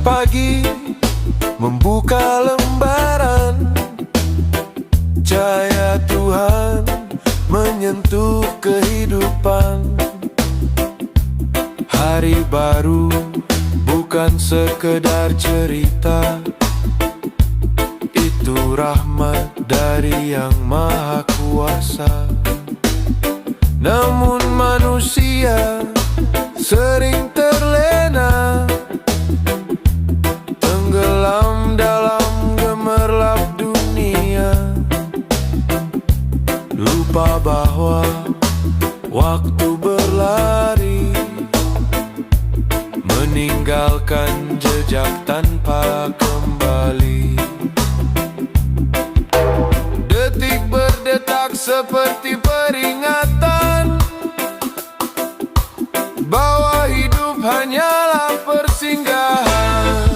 Pagi membuka lembaran, cahaya Tuhan menyentuh kehidupan. Hari baru bukan sekedar cerita, itu rahmat dari Yang Maha Kuasa. Namun manusia sering terlena, tenggelam dalam gemerlap dunia, lupa bahwa waktu berlari, meninggalkan jejak tanpa kembali. Detik berdetak seperti peringatan bahwa hidup hanyalah persinggahan.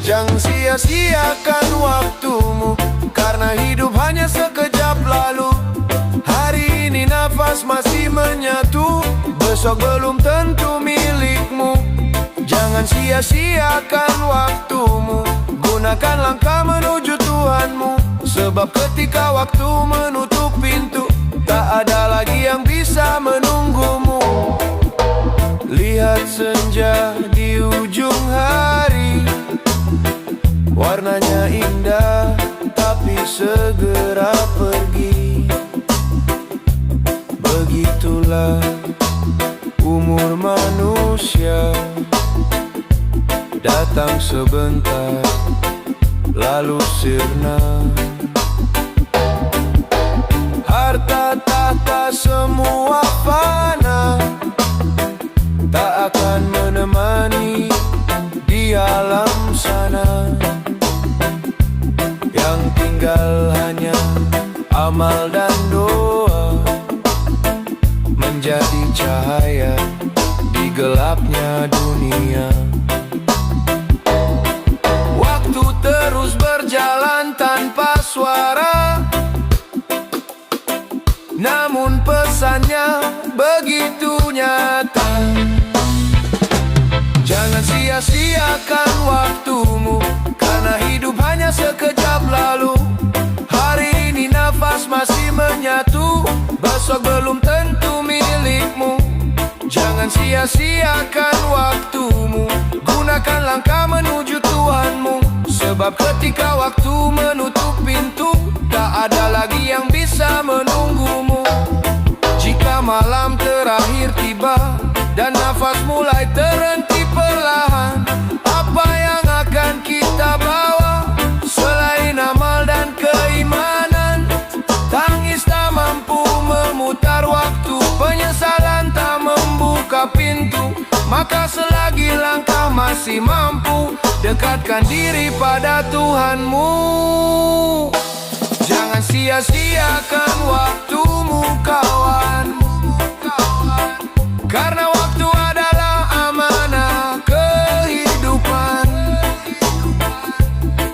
Jangan sia-siakan waktumu, karena hidup hanya sekejap lalu. Hari ini nafas masih menyatu, besok belum tentu milikmu. Jangan sia-siakan waktumu, gunakan langkah menuju Tuhanmu. Sebab ketika waktu menutup pintu, tak ada lagi yang bisa menunggumu. Lihat senja di ujung hari, warnanya indah tapi segera pergi. Begitulah umur manusia, datang sebentar lalu sirna. Harta tahta semua fana, tak akan menemani di alam sana. Yang tinggal hanya amal dan doa, menjadi cahaya di gelapnya dunia. Waktu terus berjalan tanpa suara, namun pesannya begitu nyata. Jangan sia-siakan waktumu, karena hidup hanya sekejap lalu. Hari ini nafas masih menyatu, besok belum tentu milikmu. Jangan sia-siakan waktumu, gunakan langkah menuju Tuhanmu. Sebab ketika waktu menutup pintu, tak ada lagi yang bisa menunggumu. Jika malam terakhir tiba dan nafas mulai terhenti perlahan, apa yang akan kita bawa selain amal dan keimanan? Tangis tak mampu memutar waktu, penyesalan tak membuka pintu. Maka selagi langkah masih mampu, dekatkan diri pada Tuhanmu. Jangan sia-siakan waktumu kawan, karena waktu adalah amanah kehidupan.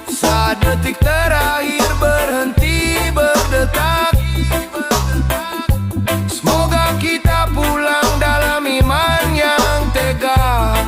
Saat detik terakhir berhenti berdetak, semoga kita pulang dalam iman yang tegak.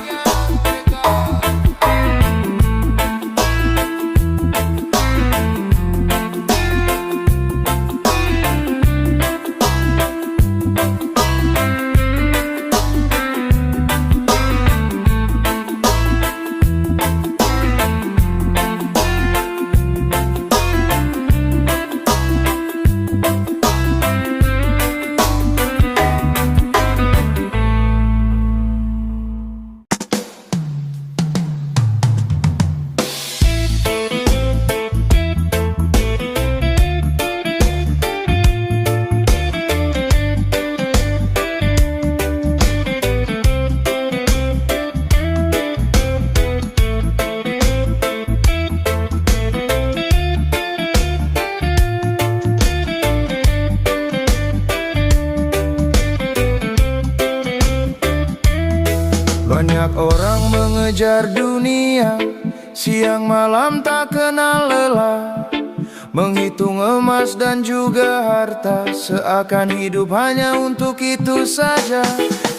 Banyak orang mengejar dunia, siang malam tak kenal lelah, menghitung emas dan juga harta, seakan hidup hanya untuk itu saja.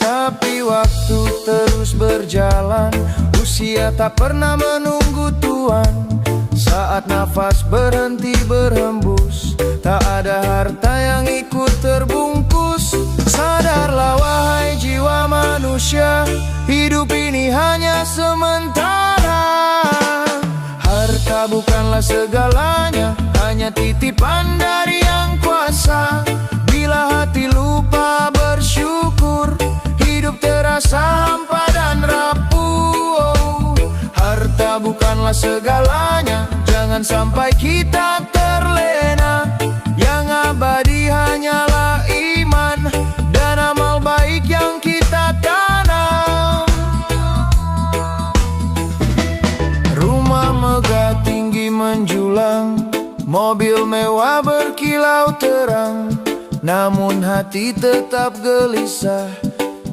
Tapi waktu terus berjalan, usia tak pernah menunggu Tuhan. Saat nafas berhenti berhembus, tak ada harta yang ikut terbungkus. Sadarlah wahai jiwa manusia, hidup ini hanya sementara. Harta bukanlah segalanya, hanya titipan dari Yang Kuasa. Bila hati lupa bersyukur, hidup terasa hampa dan rapuh. Harta bukanlah segalanya, jangan sampai kita terlena. Yang abadi hanyalah iman dan amal baik yang kita tanam. Rumah megah tinggi menjulang, mobil mewah berkilau terang, namun hati tetap gelisah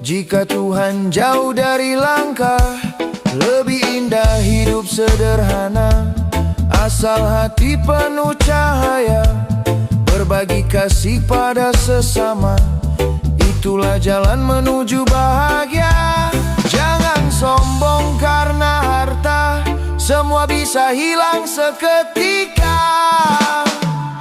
jika Tuhan jauh dari langkah. Lebih indah hidup sederhana, asal hati penuh cahaya. Berbagi kasih pada sesama, itulah jalan menuju bahagia. Jangan sombong karena harta, semua bisa hilang seketika.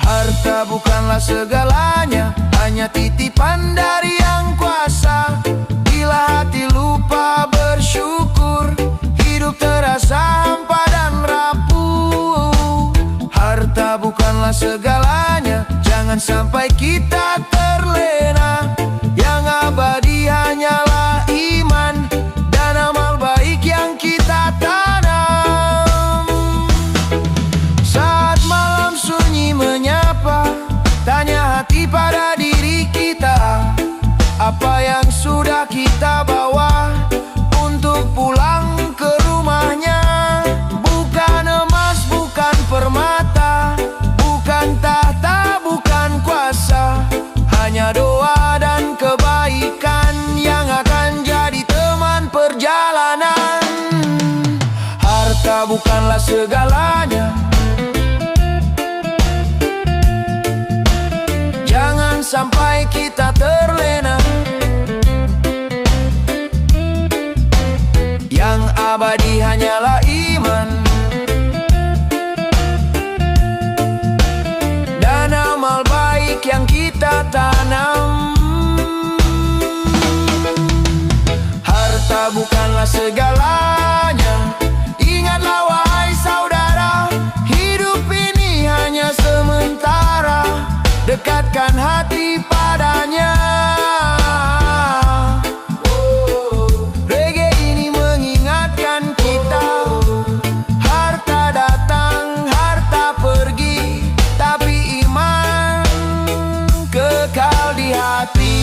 Harta bukanlah segalanya, hanya titipan dari Yang Kuasa. Bila hati lupa bersyukur, hidup terasa hampa dan rapuh. Harta bukanlah segalanya, jangan sampai kita terlena. Yang abadi hanyalah iman dan amal baik yang kita tanam. Saat malam sunyi menyapa, tanya hati pada diri kita, apa yang sudah kita bawa untuk pulang ke rumahnya. Bukan emas, bukan permata, bukan tahta, bukan kuasa, hanya doa dan kebaikan yang akan jadi teman perjalanan. Harta bukanlah segalanya, jangan sampai kita terlena. Yang abadi hanyalah iman dan amal baik yang kita tanam. Harta bukanlah segalanya, ingatlah wahai saudara, hidup ini hanya sementara. Dekatkan hati padanya. Reggae ini mengingatkan kita, harta datang, harta pergi, tapi iman kekal di hati.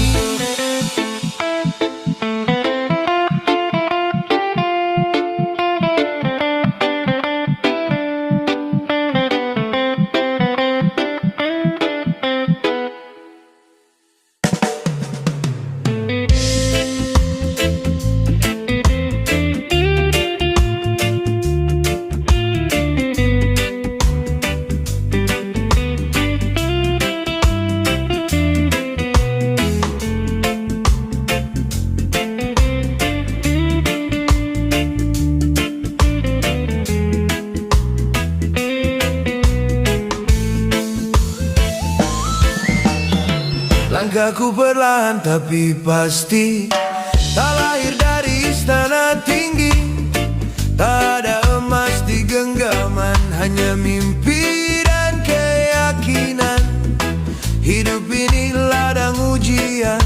Langkahku perlahan tapi pasti, tak lahir dari istana tinggi. Tak ada emas di genggaman, hanya mimpi dan keyakinan. Hidup ini ladang ujian,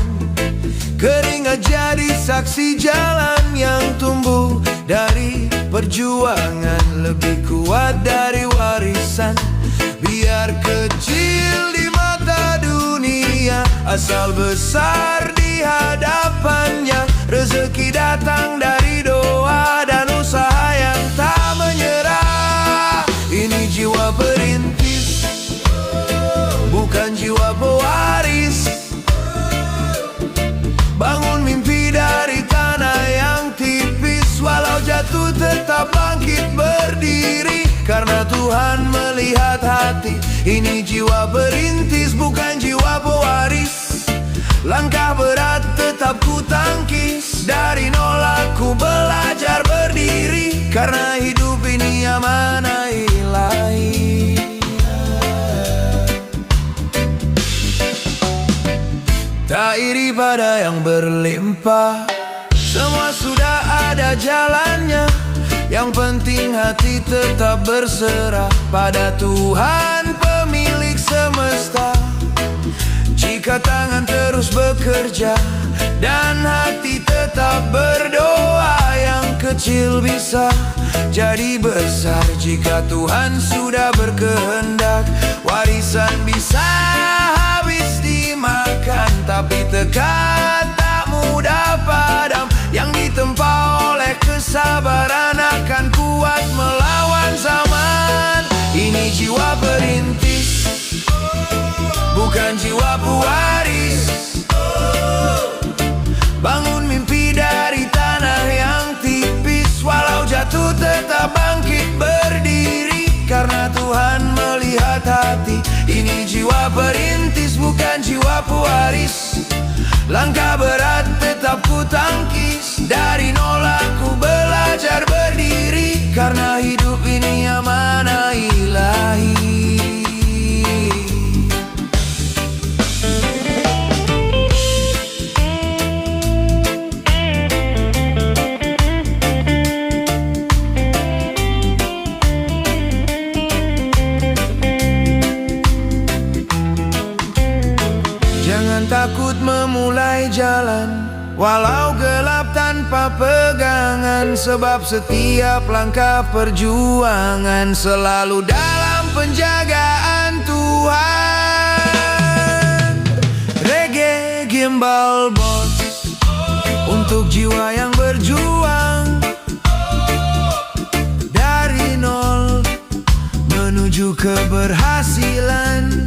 keringat jadi saksi jalan yang tumbuh dari perjuangan. Lebih kuat dari warisan, biar kecil di mata dunia, asal besar di hadapannya. Rezeki datang dari doa dan usaha yang tak menyerah. Ini jiwa perintis, bukan jiwa pewaris. Bangun mimpi dari tanah yang tipis, walau jatuh tetap bangkit berdiri. Karena Tuhan melihat hati. Ini jiwa perintis, bukan jiwa pewaris. Langkah berat tetap ku tangkis, dari nol aku belajar berdiri, karena hidup ini amanah ilahi. Tak iri pada yang berlimpah, semua sudah ada jalannya. Yang penting hati tetap berserah pada Tuhan pemilik semesta. Jika tangan terus bekerja dan hati tetap berdoa, yang kecil bisa jadi besar. Jika Tuhan sudah berkehendak, warisan bisa habis dimakan. Tapi tekad tak mudah padam, yang ditempa oleh kesabaran akan kuat melawan zaman. Ini jiwa perintis, bukan jiwa pewaris. Bangun mimpi dari tanah yang tipis, walau jatuh tetap bangkit berdiri, karena Tuhan melihat hati. Ini jiwa perintis, bukan jiwa pewaris. Langkah berat tetap ku tangkis, dari nol aku belajar berdiri, karena hidup ini amanah ilahi. Jangan takut memulai jalan, walau gelap tanpa pegangan, sebab setiap langkah perjuangan selalu dalam penjagaan Tuhan. Reggae Gimbal Bos, untuk jiwa yang berjuang, dari nol menuju keberhasilan.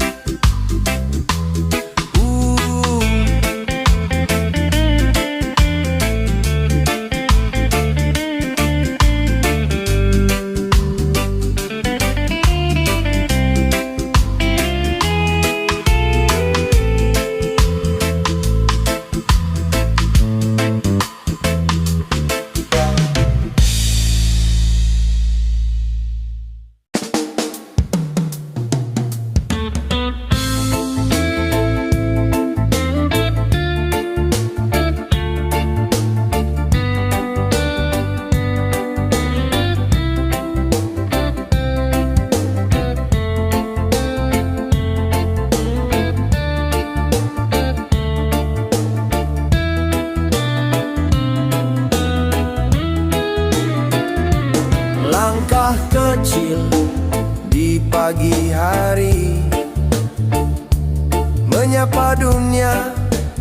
Langkah kecil di pagi hari, menyapa dunia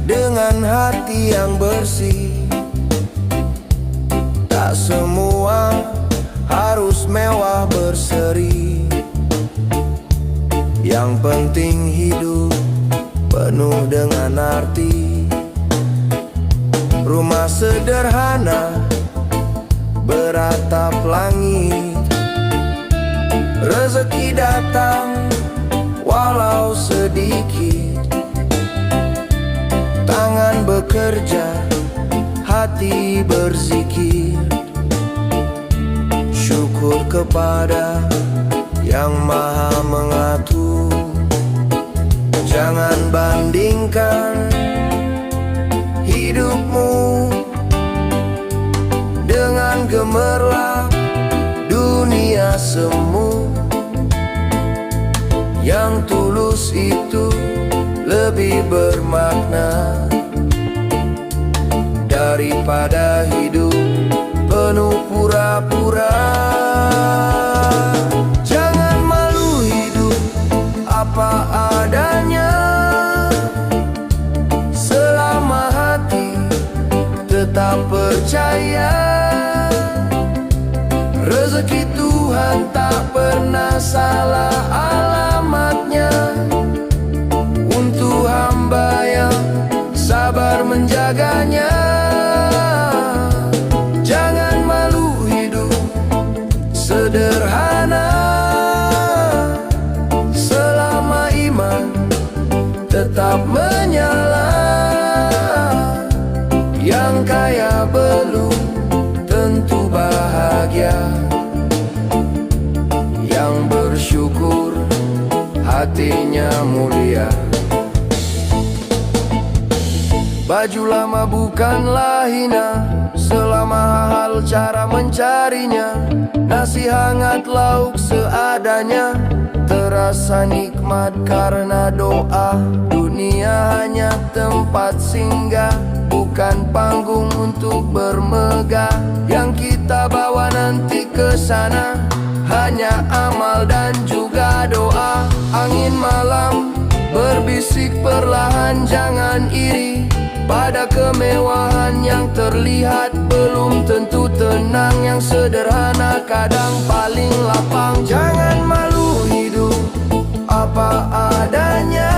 dengan hati yang bersih. Tak semua harus mewah berseri, yang penting hidup penuh dengan arti. Rumah sederhana beratap langit, rezeki datang walau sedikit. Tangan bekerja, hati berzikir, syukur kepada yang maha mengatur. Jangan bandingkan hidupmu dengan gemerlap dunia semu. Yang tulus itu lebih bermakna daripada hidup penuh pura-pura. Jangan malu hidup apa adanya, selama hati tetap percaya. Rezeki Tuhan tak pernah salah alamatnya, untuk hamba yang sabar menjaganya. Jangan malu hidup sederhana, selama iman tetap menyala. hatinya mulia. Baju lama bukanlah hina, selama hal cara mencarinya. Nasi hangat lauk seadanya, terasa nikmat karena doa. Dunia hanya tempat singgah, bukan panggung untuk bermegah. Yang kita bawa nanti ke sana hanya amal dan juga doa. Angin malam berbisik perlahan, jangan iri pada kemewahan yang terlihat. Belum tentu tenang, yang sederhana kadang paling lapang. Jangan malu hidup apa adanya,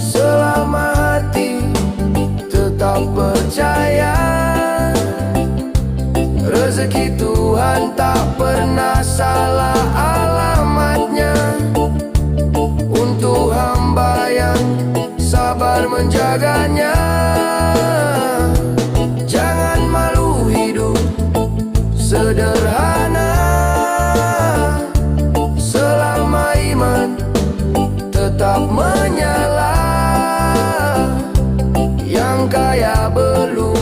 selama hati tetap percaya. Rezeki Tuhan tak pernah salah alamatnya. Untuk hamba yang sabar menjaganya. Jangan malu hidup sederhana, selama iman tetap menyala. Yang kaya belum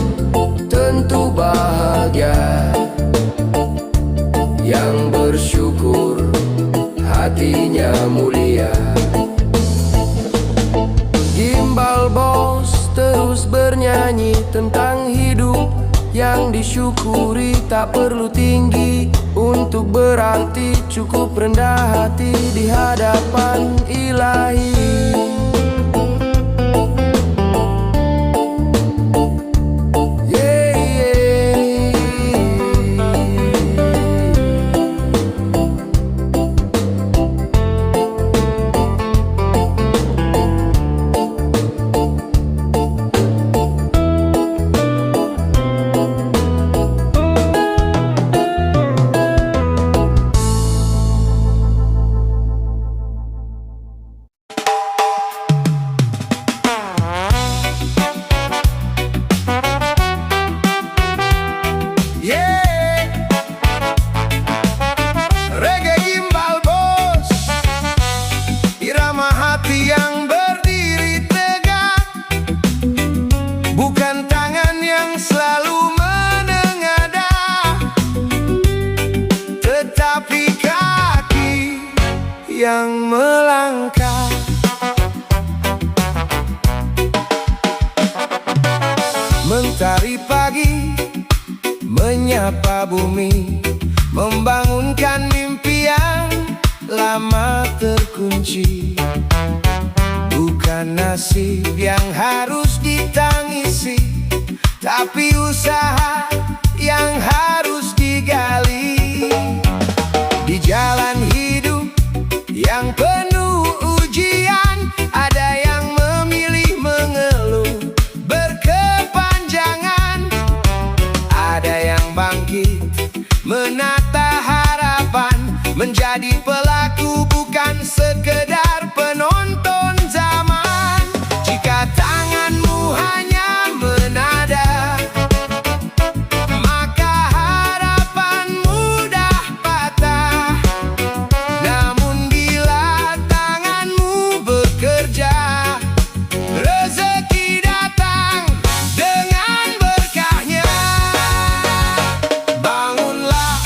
tentu bahagia, yang bersyukur hatinya mulia. Gimbal Bos terus bernyanyi tentang hidup yang disyukuri. Tak perlu tinggi untuk berarti, cukup rendah hati di hadapan Ilahi. Yang melangkah mentari pagi menyapa bumi, membangunkan mimpi yang lama terkunci. Bukan nasib yang harus ditangisi, tapi usaha yang harus digali. Di jalan hidup yang penuh ujian, ada yang memilih mengeluh berkepanjangan, ada yang bangkit menata harapan, menjadi pelaku bukan sekedar penonton zaman. Jika tanganmu hanya menada, maka harapan mudah patah. Namun bila tanganmu bekerja, rezeki datang dengan berkahnya. Bangunlah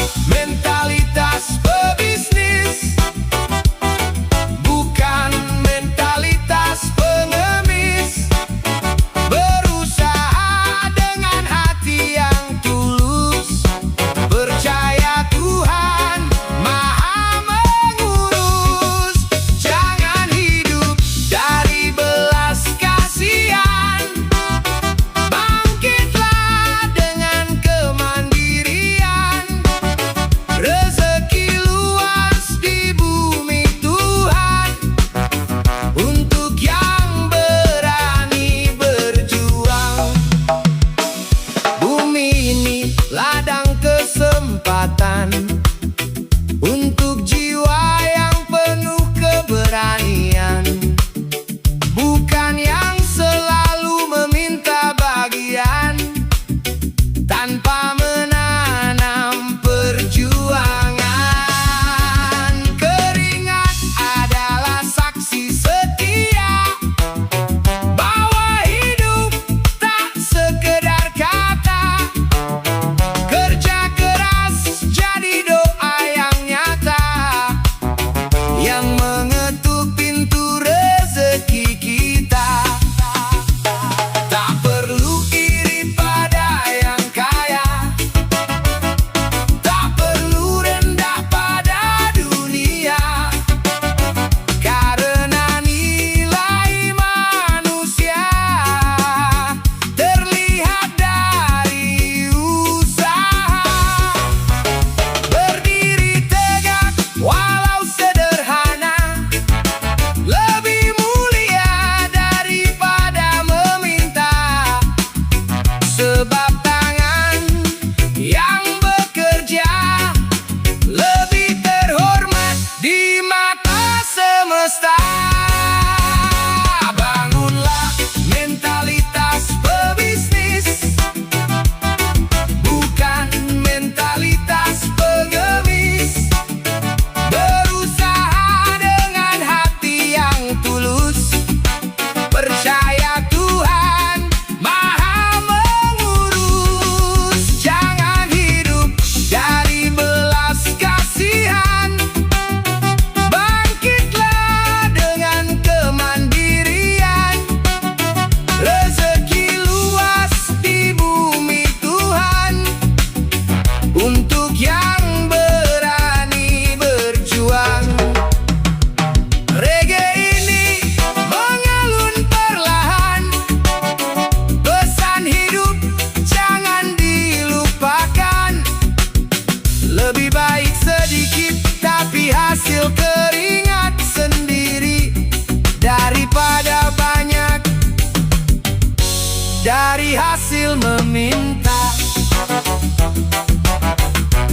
dari hasil meminta.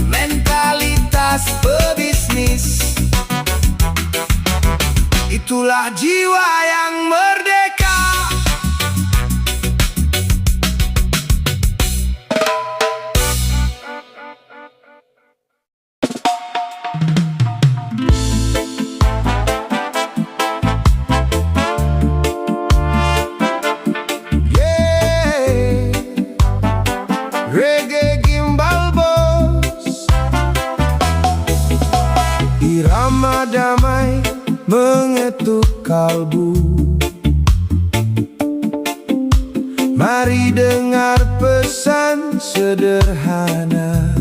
Mentalitas pebisnis, itulah jiwa yang merdeka. Reggae gimbal bos, irama damai mengetuk kalbu. Mari dengar pesan sederhana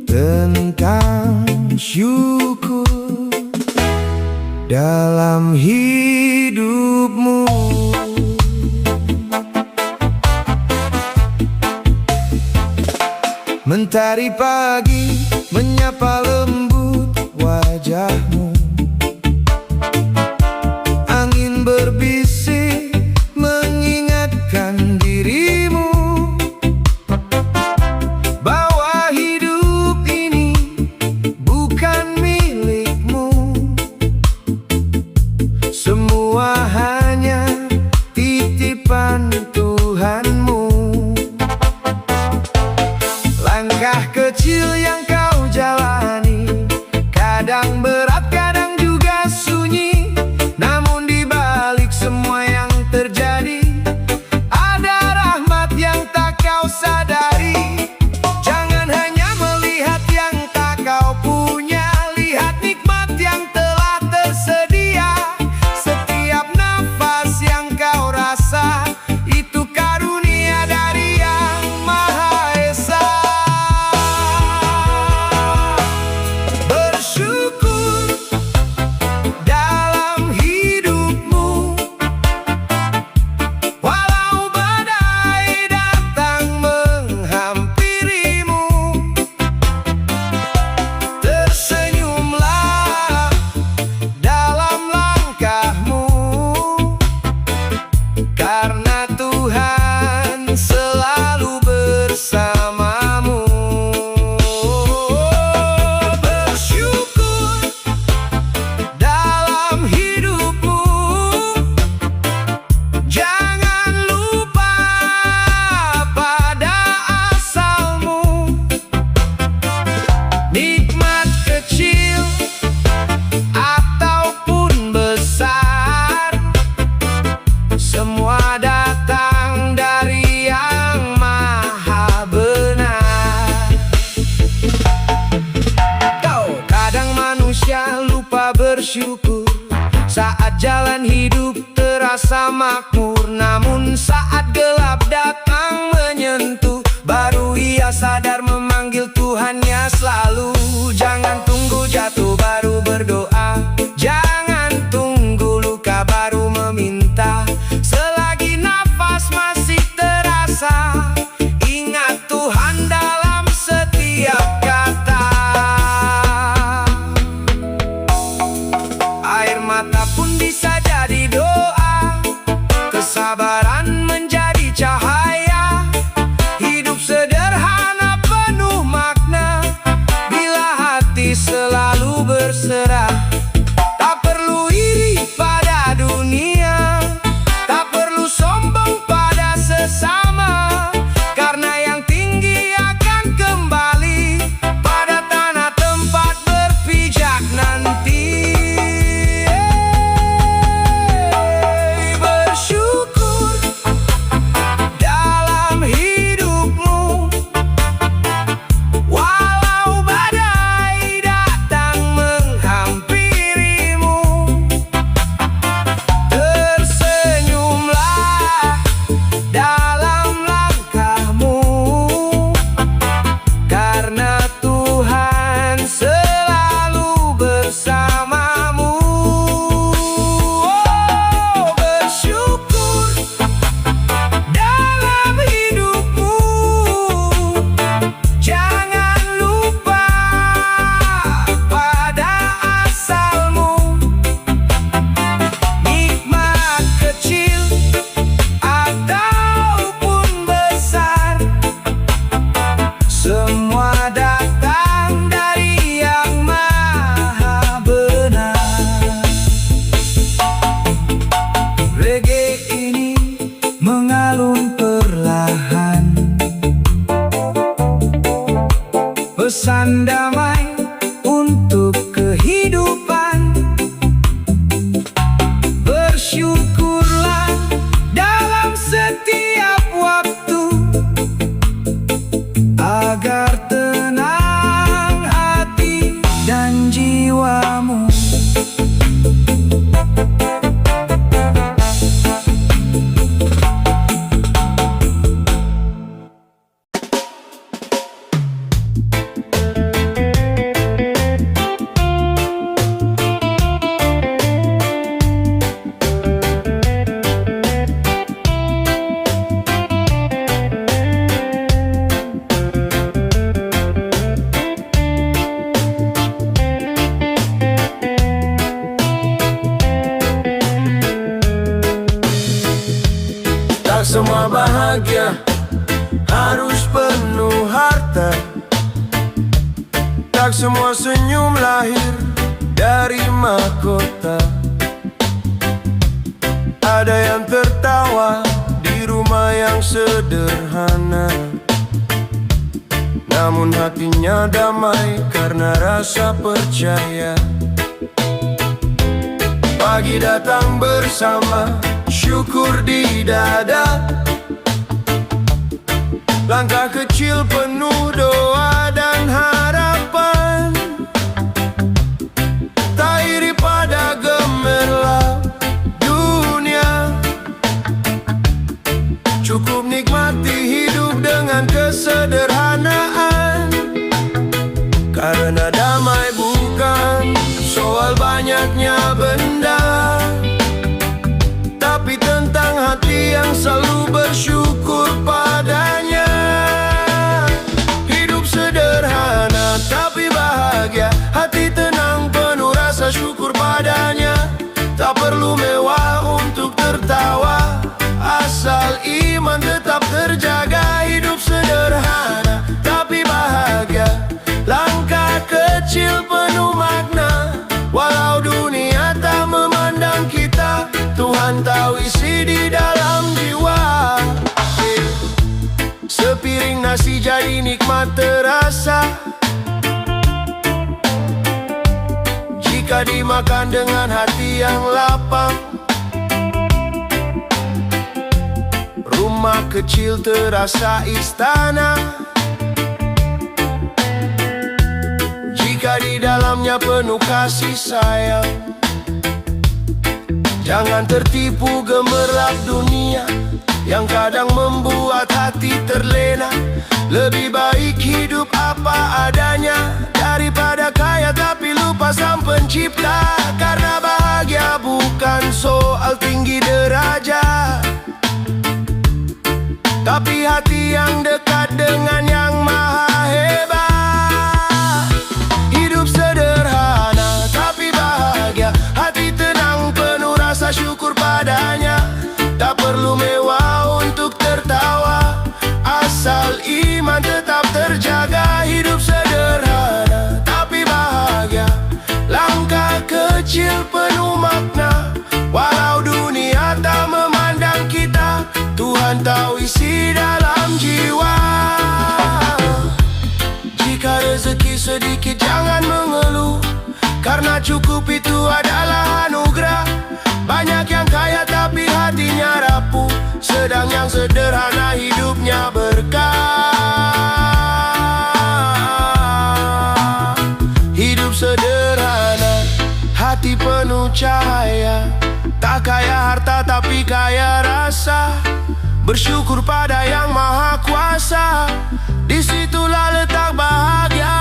tentang syukur dalam hidupmu. Mentari pagi menyapa lembut wajahmu. Angin berbisik mengingatkan dirimu bahwa hidup ini bukan milikmu. Semua hanya titipan Tuhanmu. Langkah kecil yang kau jalani, kadang berat, kadang juga sunyi. Namun di balik semua yang terjadi, ada rahmat yang tak kau sadari. Jangan hanya melihat yang tak kau punya, lihat nikmat yang telah tersedia. Setiap nafas yang kau rasa, itu karunia dari Yang Maha Esa. Karena Tuhan selalu bersamamu. Bersyukur dalam hidupmu, jangan lupa pada asalmu. Nikmat kecil ataupun besar, semua datang dari Yang Maha Benar. Kau kadang manusia lupa bersyukur saat jalan hidup terasa makmur. Namun saat gelap datang menyentuh, baru ia sadar memanggil Tuhannya selalu. Jangan tunggu jatuh baru berdoa, jangan tunggu luka baru meminta. Selagi nafas masih terasa, ingat Tuhan dalam setiap kata. Air mata pun bisa jadi doa, kesabaran menjadi cahaya. Hidup sederhana semua senyum lahir dari mahkota. Ada yang tertawa di rumah yang sederhana, namun hatinya damai karena rasa percaya. Pagi datang bersama syukur di dada, langkah kecil penuh doa dan harapan. Tak iri pada gemerlap dunia, cukup nikmati hidup dengan kesederhanaan. Karena damai bukan soal banyaknya benda, tapi tentang hati yang selalu bersyukur padanya. Hidup sederhana tapi bahagia, hati tenang penuh rasa syukur padanya. Tak perlu mewah untuk tertawa, asal iman tetap terjaga. Hidup sederhana tapi bahagia, langkah kecil penuh makna. Walau dunia tak memandang kita, Tuhan tahu isi di dalam jiwa. Sepiring nasi jadi nikmat terasa jika dimakan dengan hati yang lapang. Rumah kecil terasa istana jika di dalamnya penuh kasih sayang. Jangan tertipu gemerlap dunia yang kadang membuat hati terlena. Lebih baik hidup apa adanya daripada kaya tapi lupa sang pencipta. Karena bahagia bukan soal tinggi derajat, tapi hati yang dekat dengan yang maha hebat. Hidup sederhana tapi bahagia, hati tenang penuh rasa syukur padanya. Tak perlu mewah untuk tertawa, asal iman tetap terjaga. Hidup sederhana tapi bahagia, langkah kecil penuh makna. Walau dunia tak memandang kita, Tuhan tahu isi dalam jiwa. Jika rezeki sedikit jangan mengeluh, karena cukup itu adalah anugerah. Banyak yang kaya tapi hatinya rapuh, sedang yang sederhana hidupnya berkah. Hidup sederhana, hati penuh cahaya. Tak kaya harta tapi kaya rasa, bersyukur pada yang maha kuasa. Disitulah letak bahagia.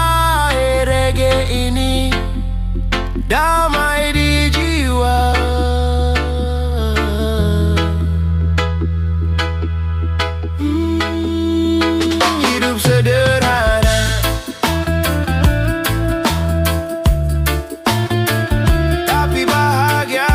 Reggae ini damai di jiwa. Hidup sederhana tapi bahagia.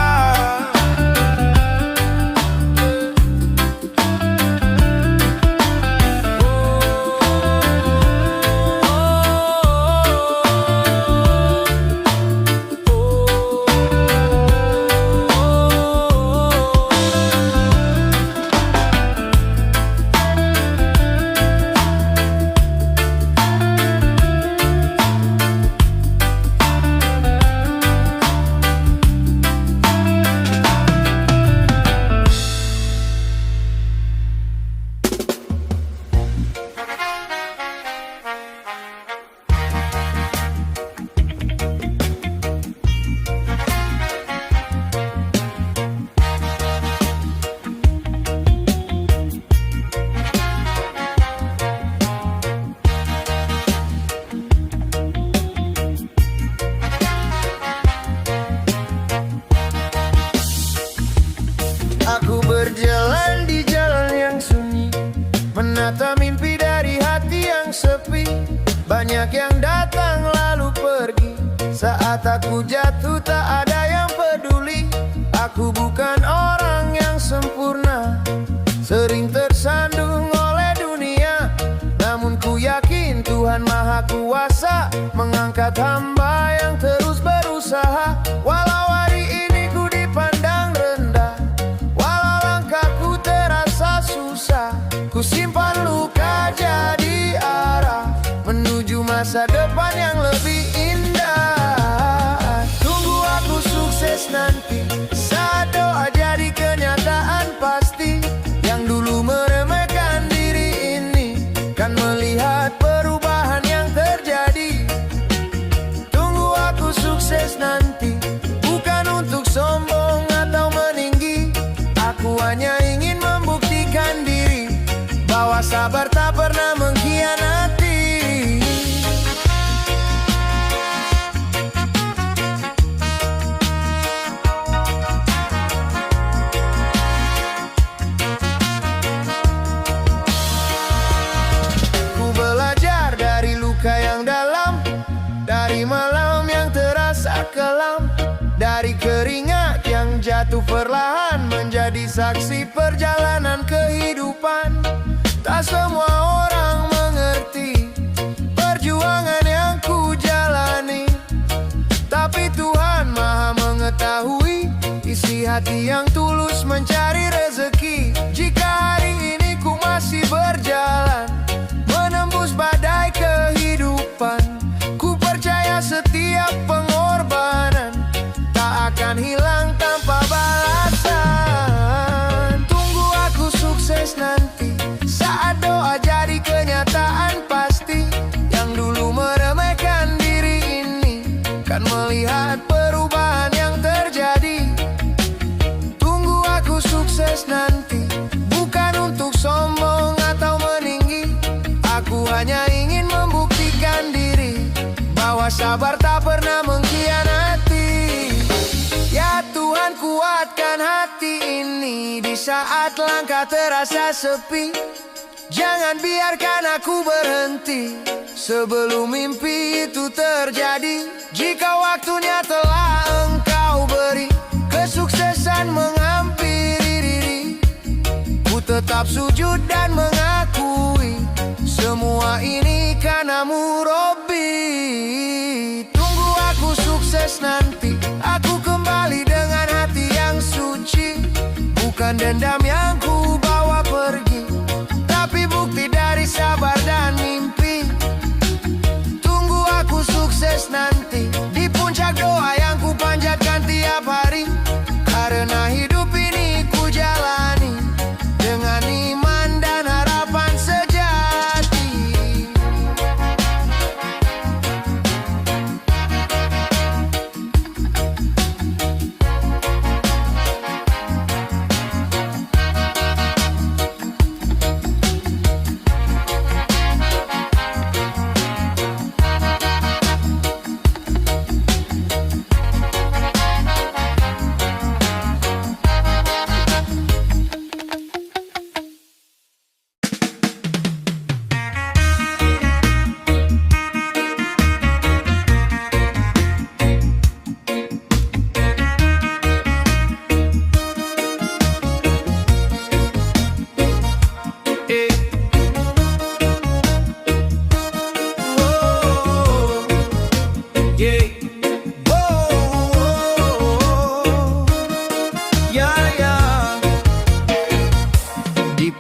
Aku berjalan di jalan yang sunyi, menata mimpi dari hati yang sepi. Banyak yang datang lalu pergi, saat aku jatuh tak ada yang peduli. Aku bukan orang yang sempurna, sering tersandung oleh dunia, namun ku yakin Tuhan Tuhan Maha Kuasa mengangkat hamba yang terus berusaha. Walau hari ini ku dipandang rendah, walau langkahku terasa susah, ku simpan luka jadi arah menuju masa depan yang lebih indah. Tunggu aku sukses nanti, saat doa jadi kenyataan pasti. Yang dulu meremehkan diri ini kan melihat perubahan yang terjadi. Tunggu aku sukses nanti, bukan untuk sombong atau meninggi. Aku hanya ingin membuktikan diri bahwa sabar tak pernah mengkhianati. Luka yang dalam, dari malam yang terasa kelam, dari keringat yang jatuh perlahan menjadi saksi perjalanan kehidupan. Tak semua orang mengerti perjuangan yang ku jalani, tapi Tuhan Maha mengetahui isi hati yang tulus mencari rezeki. Jika hari ini ku masih berjalan menembus badai kehidupan, ku percaya setiap pengorbanan tak akan hilang tanpa balasan. Tunggu aku sukses nanti, saat doa jadi kenyataan pasti. Yang dulu meremehkan diri ini kan melihat perubahan yang terjadi. Tunggu aku sukses nanti, bukan untuk sombong atau meninggi. Aku hanya ingin membuktikan diri bahwa sabar tak pernah mengkhianati. Ya Tuhan, kuatkan hati ini di saat langkah terasa sepi. Jangan biarkan aku berhenti sebelum mimpi itu terjadi. Jika waktunya telah Engkau beri, kesuksesan menghampiri diri, ku tetap sujud dan mengakui semua ini karenamu Robbi. Tunggu aku sukses nanti, aku kembali dengan hati yang suci. Bukan dendam yang ku bawa pergi, tapi bukti dari sabar dan mimpi. Tunggu aku sukses nanti, di puncak doa yang ku panjatkan tiap hari. Karena hidup ini ku jalani dengan iman dan harapan sejati.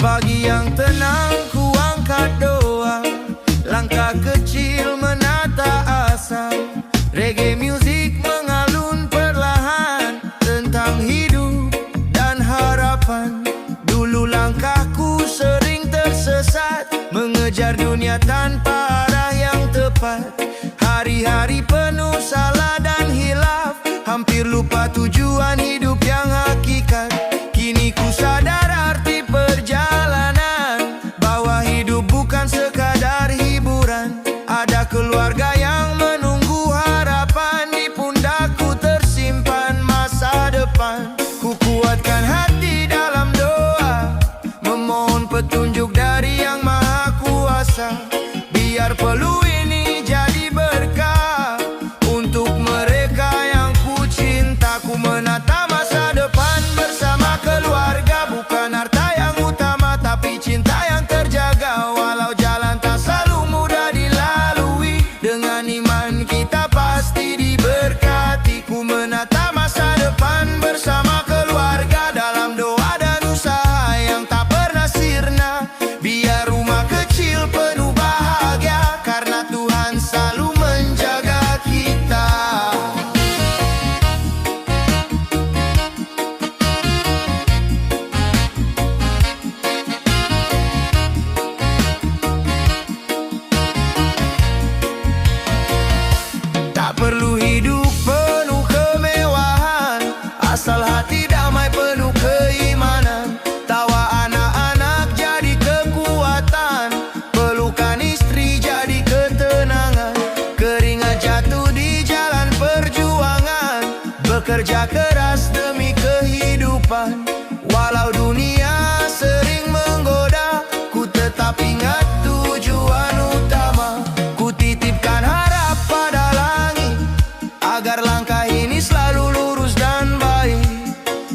Pagi yang tenang ku angkat doa, langkah kecil menata asa. Reggae music mengalun perlahan tentang hidup dan harapan. Dulu langkahku sering tersesat, mengejar dunia tanpa arah yang tepat. Hari-hari penuh salah dan hilaf, hampir lupa tujuan hidup yang hakikat. Kini ku sadar arti perjalanan, bahwa hidup bukan sekadar hiburan. Ada keluarga yang menunggu, harapan di pundakku tersimpan masa depan. Ku kuatkan hati dalam doa, memohon petunjuk dari Yang Maha Kuasa. Biar peluang ini jadi berkah untuk mereka yang ku cinta. Ku menatap bekerja keras demi kehidupan. Walau dunia sering menggoda, ku tetap ingat tujuan utama. Ku titipkan harap pada langit, agar langkah ini selalu lurus dan baik.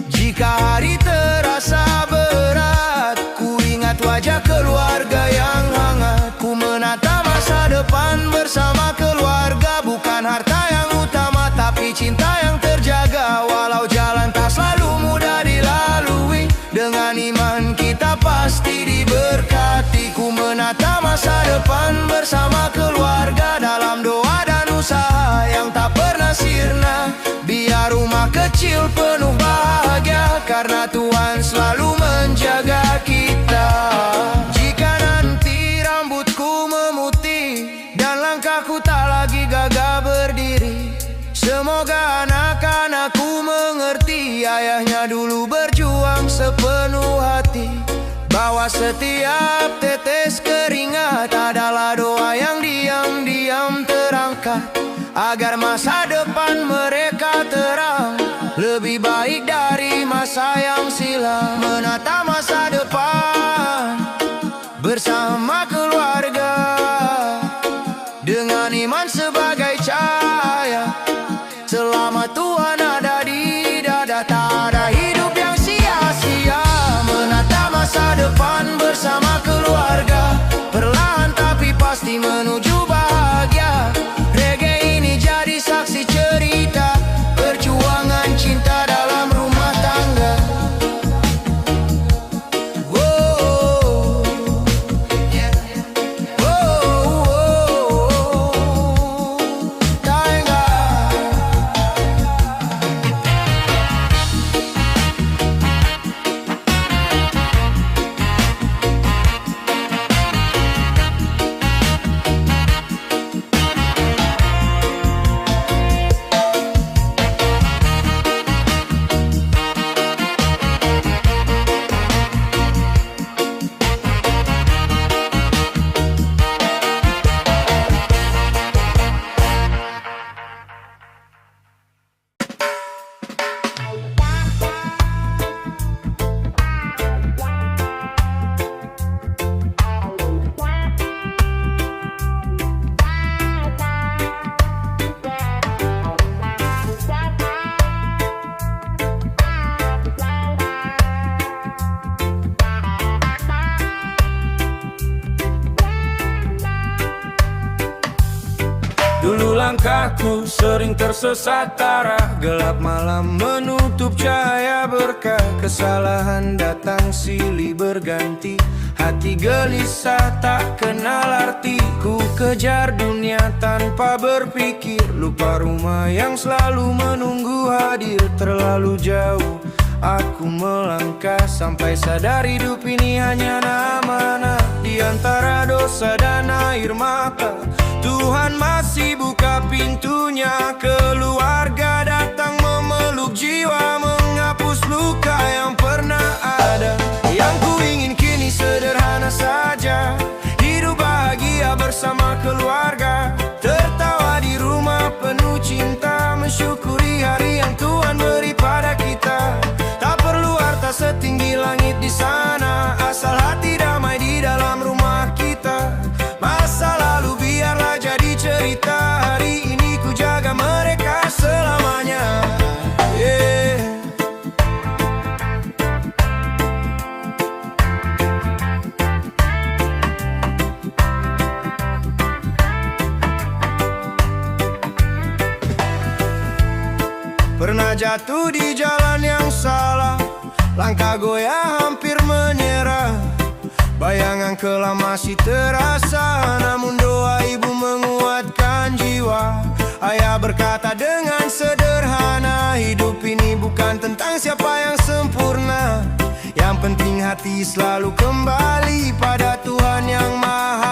Jika hari terasa berat, ku ingat wajah keluarga yang hangat. Ku menata masa depan bersama keluarga, bukan harta yang utama, tapi cinta yang terjaga. Walau jalan tak selalu mudah dilalui, dengan iman kita pasti diberkati. Ku menata masa depan bersama keluarga, dalam doa dan usaha yang tak pernah sirna. Biar rumah kecil penuh bahagia, karena Tuhan selalu menjaga kita. Jika nanti rambutku memutih dan langkahku tak lagi gagah berdiri, semoga anak-anakku mengerti ayahnya dulu berjuang sepenuh hati, bahwa setiap tetes keringat adalah doa yang diam-diam terangkat, agar masa depan mereka terang, lebih baik dari masa yang silam. Menata masa depan bersama keluarga, dengan iman sebagai cahaya. Selama Tuhan ada di dada, tak ada hidup yang sia-sia. Menata masa depan bersama keluarga, perlahan tapi pasti menuju bahagia. Reggae ini jadi saksi cerita perjuangan cinta dalam rumah tangga. Wow, yeah. Tangga. Dulu langkahku sering tersesat arah, gelap malam menutup cahaya berkah. Kesalahan datang silih berganti, hati gelisah tak kenal arti. Ku kejar dunia tanpa berpikir, lupa rumah yang selalu menunggu hadir. Terlalu jauh aku melangkah, sampai sadar hidup ini hanya nama-nama. Di antara dosa dan air mata, Tuhan masih buka pintunya. Keluarga datang memeluk jiwa, menghapus luka yang pernah ada. Yang ku ingin kini sederhana saja, hidup bahagia bersama keluarga, tertawa di rumah penuh cinta, mensyukuri hari yang Tuhan beri pada kita. Tak perlu harta setinggi langit di sana, asal hati damai di dalam rumah kita. Masa lalu biarlah jadi cerita, hari ini ku jaga mereka selamanya. Yeah. Pernah jatuh di jalan yang salah, langkah goyah hampir menyerah. Bayangan kelam masih terasa, namun doa ibu menguatkan jiwa. Ayah berkata dengan sederhana, hidup ini bukan tentang siapa yang sempurna, yang penting hati selalu kembali pada Tuhan yang Maha